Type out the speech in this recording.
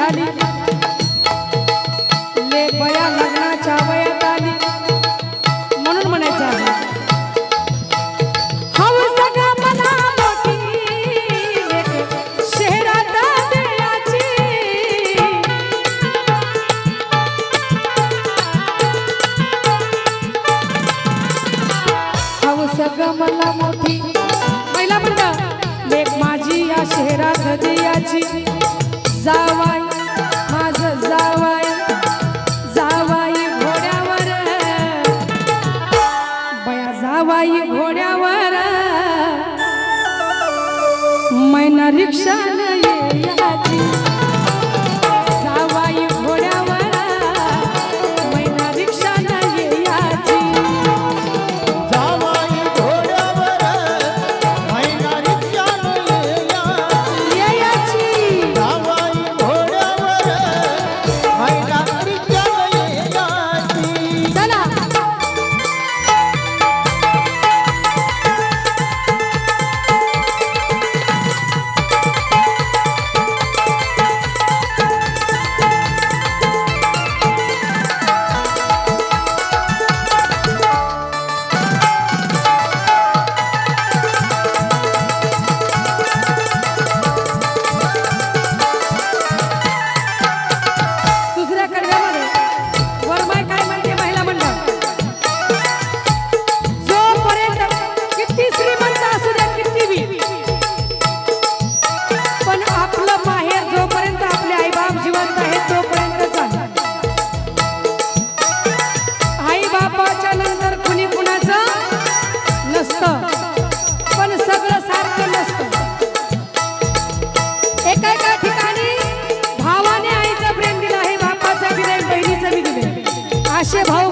झाली, लेक बया लग्नाच्या वयात आली, म्हणून म्हणायचं आहे हौस ग मला मोठी लेक शहरात द्यायची, हौस ग मला मोठी महिला म्हणत लेक माझी या शहरात द्यायची, जावाई माझं जावाई जावाई घोड्यावर, बया जावाई घोड्यावर, मैना रिक्षानं यायची, जावाई घोड्यावर, मैना रिक्षानं यायची, जावाई घोड्यावर मैना रिक्षानं यायची, जावाई घोड्यावर मैना रिक्षानं यायची. चला दुसऱ्या कडव्यामध्ये वरमाय काय म्हणते महिला मंडळ, जोपर्यंत किती श्रीमंत असू द्या किती बी, पण आपलं माहेर जोपर्यंत आपले आईबाप जिवंत आहेत तोपर्यंत चालेल. आईबापाच्या नंतर कुणी कुणाचं नसतं, पण सगळं सारखं नसतं. एका एका ठिकाणी भावाने आईचं प्रेम दिलं आहे, बापाचं बी नाही, बहिणीचं बी दिलं, असे भाऊ